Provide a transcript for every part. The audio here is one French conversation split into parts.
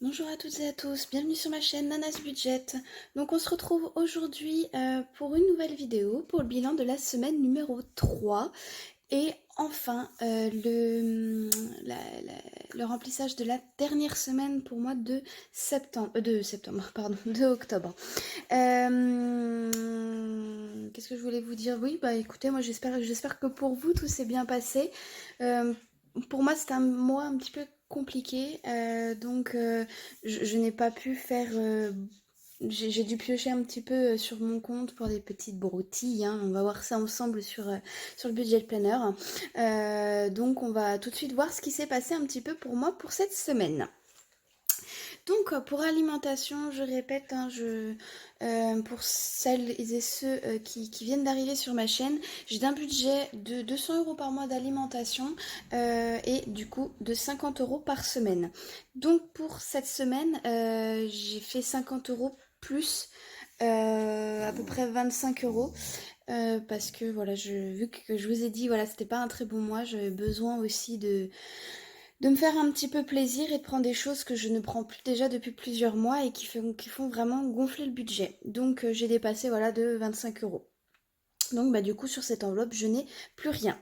Bonjour à toutes et à tous, bienvenue sur ma chaîne Nanas Budget. Donc on se retrouve aujourd'hui pour une nouvelle vidéo pour le bilan de la semaine numéro 3 et enfin le remplissage de la dernière semaine pour moi de septembre, pardon, de octobre. Qu'est-ce que je voulais vous dire? Oui, bah écoutez, moi j'espère que pour vous tout s'est bien passé. Euh, pour moi c'était un mois un petit peu compliqué, je n'ai pas pu faire... j'ai dû piocher un petit peu sur mon compte pour des petites broutilles, hein. On va voir ça ensemble sur le budget planner. Donc on va tout de suite voir ce qui s'est passé un petit peu pour moi pour cette semaine. Donc pour alimentation, je répète, hein, pour celles et ceux qui viennent d'arriver sur ma chaîne, j'ai un budget de 200 € par mois d'alimentation et du coup de 50 € par semaine. Donc pour cette semaine, j'ai fait 50 € plus à peu près 25 € parce que voilà, vu que je vous ai dit, voilà, c'était pas un très bon mois, j'avais besoin aussi de me faire un petit peu plaisir et de prendre des choses que je ne prends plus déjà depuis plusieurs mois et qui font vraiment gonfler le budget. Donc j'ai dépassé voilà de 25 €. Donc bah du coup sur cette enveloppe je n'ai plus rien.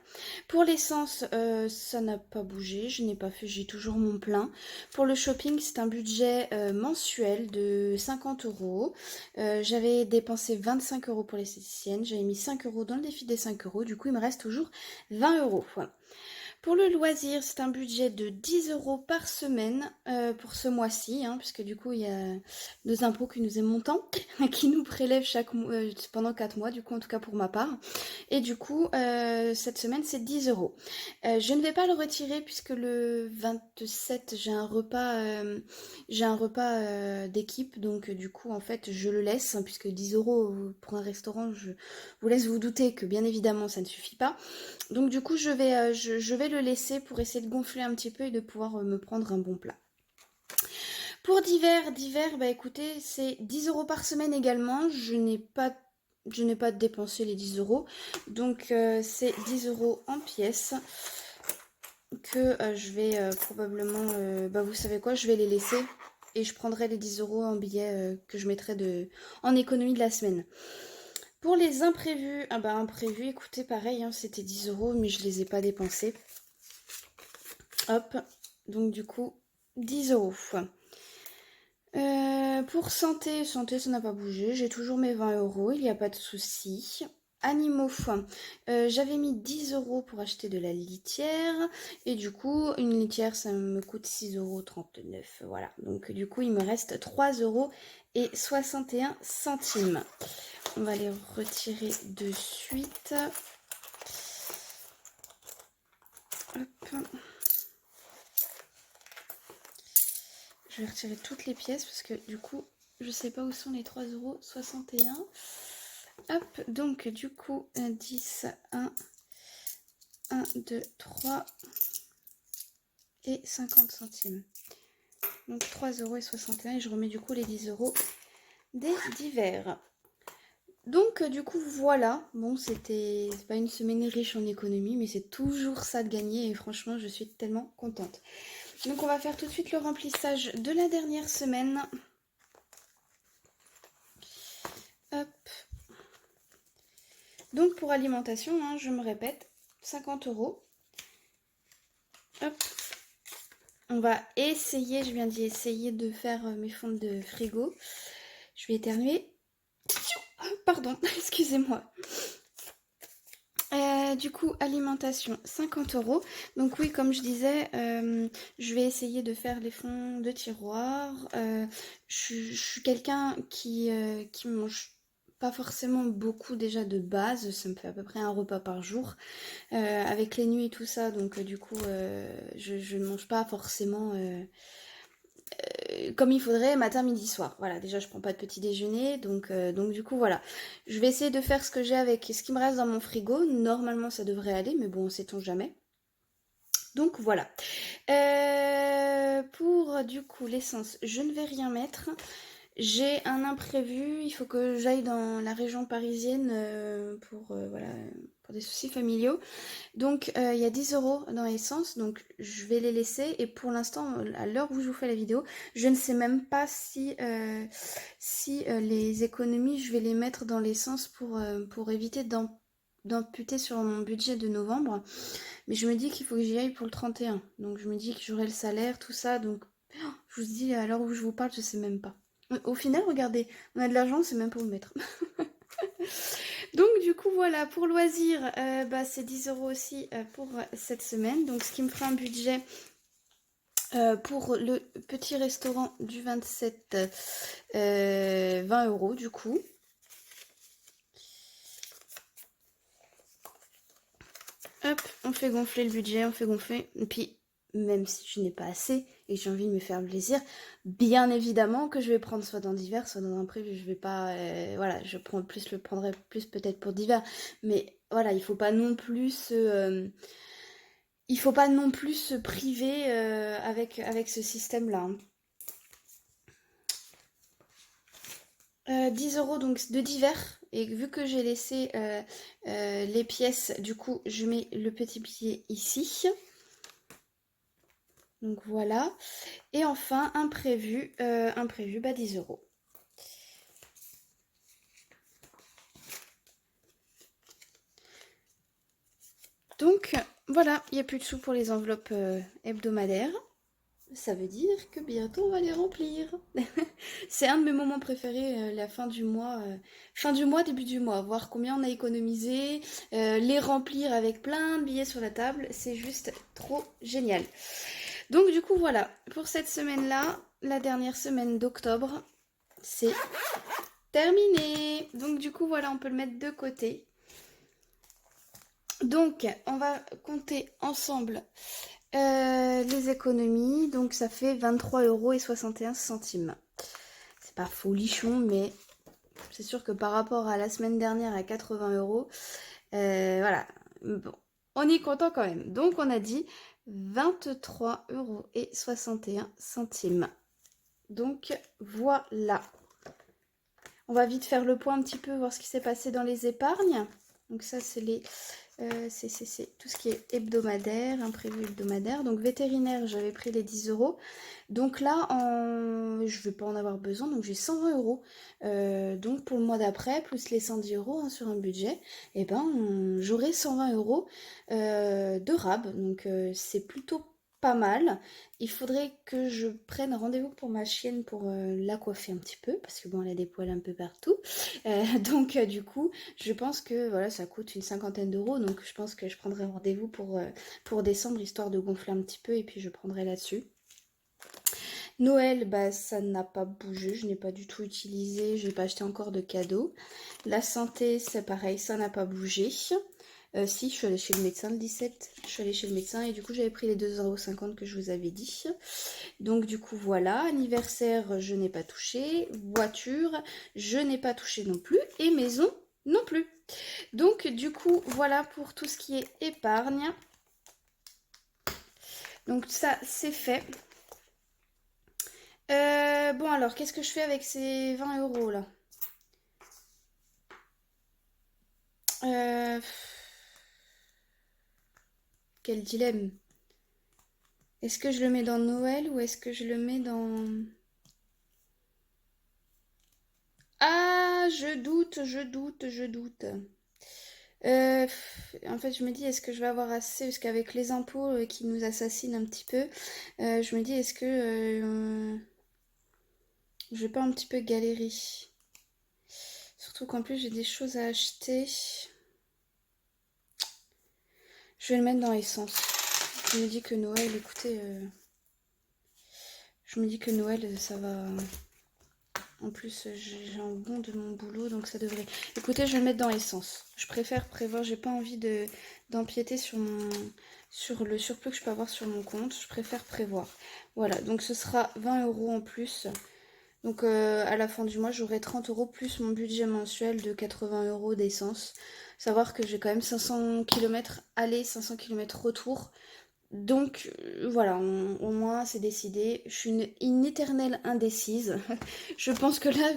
Pour l'essence ça n'a pas bougé, je n'ai pas fait, j'ai toujours mon plein. Pour le shopping c'est un budget mensuel de 50 €. J'avais dépensé 25 € pour l'esthéticienne, j'avais mis 5 € dans le défi des 5 €, du coup il me reste toujours 20 €. Pour le loisir, c'est un budget de 10 € par semaine pour ce mois-ci, hein, puisque du coup, il y a nos impôts qui nous est montant, qui nous prélèvent pendant 4 mois, du coup, en tout cas pour ma part. Et du coup, cette semaine, c'est 10 €. Je ne vais pas le retirer puisque le 27, j'ai un repas d'équipe, donc du coup, en fait, je le laisse, hein, puisque 10 € pour un restaurant, je vous laisse vous douter que bien évidemment, ça ne suffit pas. Donc du coup, je vais le laisser pour essayer de gonfler un petit peu et de pouvoir me prendre un bon plat. Pour divers, bah écoutez, c'est 10 € par semaine également. Je n'ai pas dépensé les 10 €. Donc c'est 10 € en pièces que je vais probablement... bah vous savez quoi, je vais les laisser et je prendrai les 10 € en billets que je mettrai en économie de la semaine. Pour les imprévus, ah bah imprévus, écoutez, pareil, hein, c'était 10 € mais je les ai pas dépensés. Hop, donc du coup, 10 €. Pour santé, ça n'a pas bougé, j'ai toujours mes 20 €, il n'y a pas de souci. Animaux, j'avais mis 10 € pour acheter de la litière, et du coup, une litière, ça me coûte 6,39 €, voilà. Donc du coup, il me reste 3,61 €. On va les retirer de suite. Hop. Je vais retirer toutes les pièces parce que du coup, je sais pas où sont les 3,61 €. Hop, donc du coup, 10, 1, 2, 3 et 50 centimes. Donc 3,61 € et je remets du coup les 10 € des divers. Donc du coup voilà, bon c'est pas une semaine riche en économie, mais c'est toujours ça de gagner et franchement je suis tellement contente. Donc on va faire tout de suite le remplissage de la dernière semaine. Hop. Donc pour alimentation, hein, je me répète, 50 €. Hop. On va essayer, je viens d'y essayer de faire mes fonds de frigo. Je vais éternuer. Pardon, excusez-moi. Du coup, alimentation, 50 €. Donc oui, comme je disais, je vais essayer de faire les fonds de tiroir. Je suis quelqu'un qui mange pas forcément beaucoup déjà de base. Ça me fait à peu près un repas par jour. Avec les nuits et tout ça, donc du coup, je ne mange pas forcément... comme il faudrait matin, midi, soir. Voilà, déjà je prends pas de petit déjeuner, donc du coup voilà. Je vais essayer de faire ce que j'ai avec ce qui me reste dans mon frigo. Normalement ça devrait aller, mais bon, sait-on jamais. Donc voilà. Pour du coup l'essence, je ne vais rien mettre. J'ai un imprévu, il faut que j'aille dans la région parisienne voilà, pour des soucis familiaux. Donc il y a 10 euros dans l'essence, donc je vais les laisser. Et pour l'instant, à l'heure où je vous fais la vidéo, je ne sais même pas si les économies, je vais les mettre dans l'essence pour éviter d'amputer sur mon budget de novembre. Mais je me dis qu'il faut que j'y aille pour le 31. Donc je me dis que j'aurai le salaire, tout ça. Donc je vous dis, à l'heure où je vous parle, je sais même pas. Au final, regardez, on a de l'argent, c'est même pas où le mettre. Donc du coup voilà, pour loisirs, c'est 10 euros aussi pour cette semaine. Donc ce qui me fera un budget pour le petit restaurant du 27, 20 euros du coup. Hop, on fait gonfler le budget, on fait gonfler. Et puis, même si je n'ai pas assez et que j'ai envie de me faire plaisir, bien évidemment que je vais prendre soit dans d'hiver, soit dans un prévu. Je vais pas, voilà, je le prendrai plus peut-être pour d'hiver. Mais voilà, il faut pas non plus se priver avec ce système-là. 10 euros donc de d'hiver. Et vu que j'ai laissé les pièces, du coup, je mets le petit billet ici. Donc voilà. Et enfin, imprévu, 10 euros. Donc voilà, il n'y a plus de sous pour les enveloppes hebdomadaires. Ça veut dire que bientôt on va les remplir. C'est un de mes moments préférés, la fin du mois, début du mois. Voir combien on a économisé, les remplir avec plein de billets sur la table. C'est juste trop génial. Donc du coup voilà, pour cette semaine-là, la dernière semaine d'octobre, c'est terminé. Donc du coup voilà, on peut le mettre de côté. Donc on va compter ensemble les économies. Donc ça fait 23,61 €. C'est pas folichon, mais c'est sûr que par rapport à la semaine dernière à 80 €, voilà, bon, on est content quand même. Donc on a dit 23,61 €. Donc voilà. On va vite faire le point un petit peu, voir ce qui s'est passé dans les épargnes. Donc ça, c'est c'est tout ce qui est hebdomadaire, imprévu hebdomadaire. Donc vétérinaire, j'avais pris les 10 euros. Donc là, je ne vais pas en avoir besoin, donc j'ai 120 euros. Donc pour le mois d'après, plus les 110 euros hein, sur un budget, et ben j'aurai 120 euros de rab. Donc c'est plutôt pas mal. Il faudrait que je prenne rendez-vous pour ma chienne pour la coiffer un petit peu, parce que bon, elle a des poils un peu partout. Donc du coup, je pense que voilà, ça coûte une cinquantaine d'euros, donc je pense que je prendrai rendez-vous pour décembre, histoire de gonfler un petit peu, et puis je prendrai là-dessus. Noël, bah ça n'a pas bougé, je n'ai pas du tout utilisé, je n'ai pas acheté encore de cadeaux. La santé, c'est pareil, ça n'a pas bougé. Si, je suis allée chez le médecin le 17, je suis allée chez le médecin et du coup j'avais pris les 2,50 € que je vous avais dit. Donc du coup voilà, anniversaire, je n'ai pas touché, voiture, je n'ai pas touché non plus, et maison non plus. Donc du coup voilà pour tout ce qui est épargne. Donc ça c'est fait. Bon alors, qu'est-ce que je fais avec ces 20 € là? Euh, Quel dilemme. Est-ce que je le mets dans Noël ou est-ce que je le mets dans... Ah, je doute. En fait, je me dis, est-ce que je vais avoir assez? Parce qu'avec les impôts qui nous assassinent un petit peu, je me dis, est-ce que je vais pas un petit peu galérer? Surtout qu'en plus, j'ai des choses à acheter. Je vais le mettre dans l'essence. Je me dis que Noël, écoutez, je me dis que Noël, ça va... En plus, j'ai un bon de mon boulot, donc ça devrait... Écoutez, je vais le mettre dans l'essence. Je préfère prévoir, j'ai pas envie d'empiéter sur le surplus que je peux avoir sur mon compte. Je préfère prévoir. Voilà, donc ce sera 20 € en plus. Donc à la fin du mois, j'aurai 30 € plus mon budget mensuel de 80 € d'essence. Savoir que j'ai quand même 500 km aller, 500 km retour. Donc voilà, au moins c'est décidé. Je suis une éternelle indécise. Je pense que là,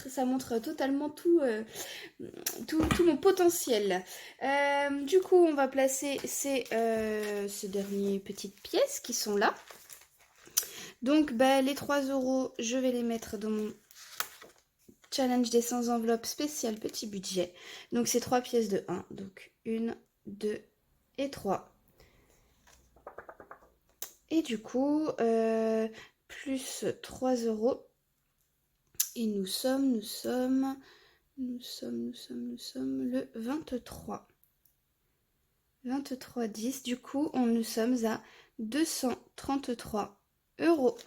ça montre totalement tout mon potentiel. Du coup, on va placer ces dernières petites pièces qui sont là. Donc bah, les 3 euros, je vais les mettre dans mon challenge des 100 enveloppes spécial petit budget. Donc c'est 3 pièces de 1. Donc 1, 2 et 3. Et du coup, plus 3 euros. Et nous sommes le 23. 23,10. Du coup, nous sommes à 233 euros.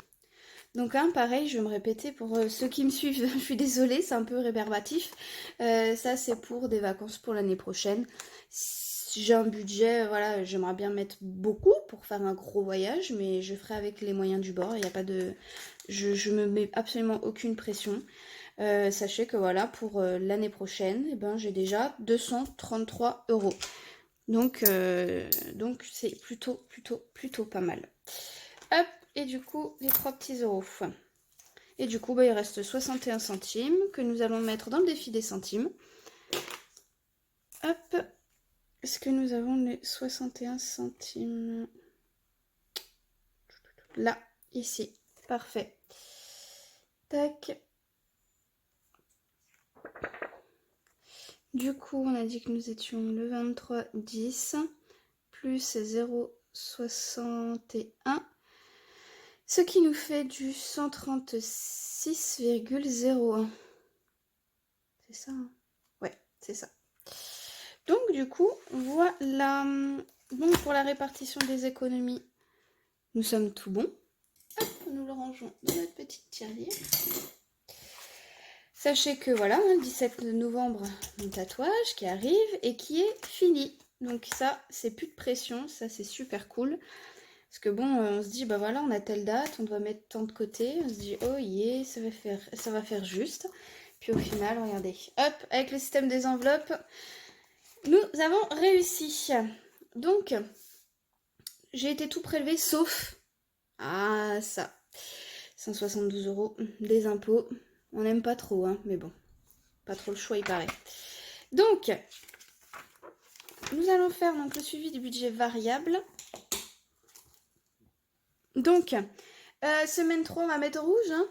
Donc hein, pareil, je vais me répéter pour ceux qui me suivent, je suis désolée, c'est un peu rébarbatif. Ça, c'est pour des vacances pour l'année prochaine. J'ai un budget, voilà, j'aimerais bien mettre beaucoup pour faire un gros voyage, mais je ferai avec les moyens du bord. Il n'y a pas de... Je me mets absolument aucune pression. Sachez que voilà, pour l'année prochaine, eh ben, j'ai déjà 233 euros. Donc c'est plutôt pas mal. Hop, et du coup, les 3 petits euros. Et du coup, bah, il reste 61 centimes que nous allons mettre dans le défi des centimes. Hop, est-ce que nous avons les 61 centimes? Là, ici, parfait. Tac. Du coup, on a dit que nous étions le 23,10 plus 0,61. Ce qui nous fait du 136,01. C'est ça, hein? Ouais, c'est ça. Donc du coup, voilà. Donc pour la répartition des économies, nous sommes tout bon. Hop, nous le rangeons dans notre petite tirelire. Sachez que voilà, le 17 novembre, mon tatouage qui arrive et qui est fini. Donc ça, c'est plus de pression, ça c'est super cool. Parce que bon, on se dit, bah voilà, on a telle date, on doit mettre tant de côté. On se dit, oh yeah, ça va faire juste. Puis au final, regardez, hop, avec le système des enveloppes, nous avons réussi. Donc, j'ai été tout prélevé, sauf, ça, 172 euros des impôts. On n'aime pas trop, hein, mais bon, pas trop le choix, il paraît. Donc, nous allons faire donc, le suivi du budget variable. Donc, semaine 3, on va mettre rouge. Hein.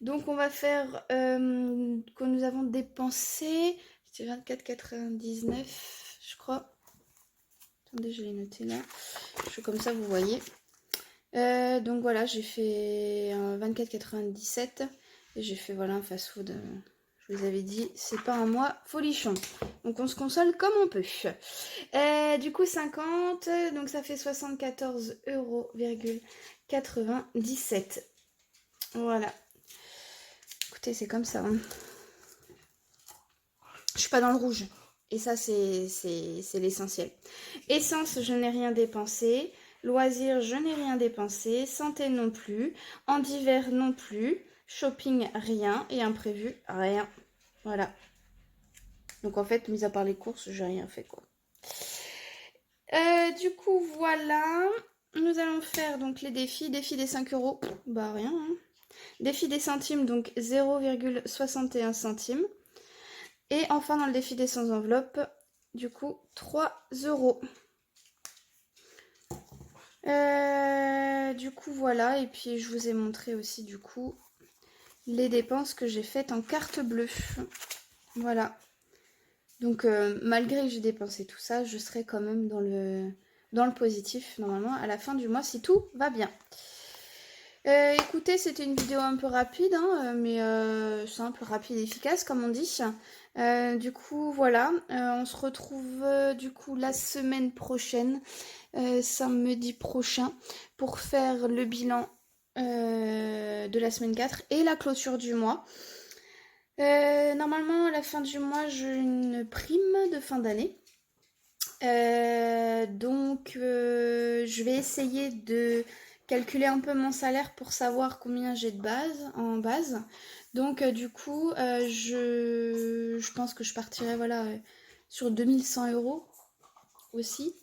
Donc, on va faire que nous avons dépensé, c'était 24,99, je crois. Attendez, je l'ai noté là. Je fais comme ça, vous voyez. Donc voilà, j'ai fait 24,97 et j'ai fait voilà un fast-food. Je vous avais dit, c'est pas un mois folichon. Donc on se console comme on peut. Du coup 50, donc ça fait 74,97 €. Voilà. Écoutez, c'est comme ça. Hein. Je suis pas dans le rouge. Et ça, c'est l'essentiel. Essence, je n'ai rien dépensé. Loisirs, je n'ai rien dépensé. Santé non plus. En divers non plus. Shopping, rien. Et imprévu, rien. Voilà. Donc en fait, mis à part les courses, j'ai rien fait quoi. Du coup, voilà. Nous allons faire donc les défis. Défi des 5 euros. Bah rien. Hein. Défi des centimes, donc 0,61 centimes. Et enfin, dans le défi des 100 enveloppes, du coup, 3 euros. Du coup, voilà. Et puis, je vous ai montré aussi, du coup, les dépenses que j'ai faites en carte bleue. Voilà. Donc, malgré que j'ai dépensé tout ça, je serai quand même dans le positif, normalement, à la fin du mois, si tout va bien. Écoutez, c'était une vidéo un peu rapide, hein, mais simple, rapide et efficace, comme on dit. Du coup, voilà, on se retrouve du coup la semaine prochaine, samedi prochain, pour faire le bilan de la semaine 4 et la clôture du mois. Normalement, à la fin du mois, j'ai une prime de fin d'année. Donc, je vais essayer de calculer un peu mon salaire pour savoir combien j'ai en base. Donc, du coup, je pense que je partirai voilà, sur 2100 € aussi.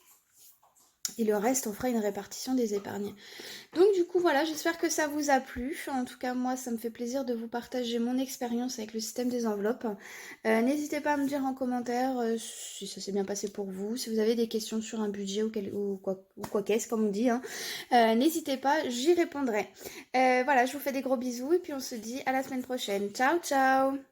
Et le reste, on fera une répartition des épargnes. Donc du coup voilà, j'espère que ça vous a plu. En tout cas moi ça me fait plaisir de vous partager mon expérience avec le système des enveloppes. N'hésitez pas à me dire en commentaire si ça s'est bien passé pour vous, si vous avez des questions sur un budget ou quoi qu'est-ce comme on dit. Hein. N'hésitez pas, j'y répondrai. Voilà, je vous fais des gros bisous et puis on se dit à la semaine prochaine. Ciao ciao.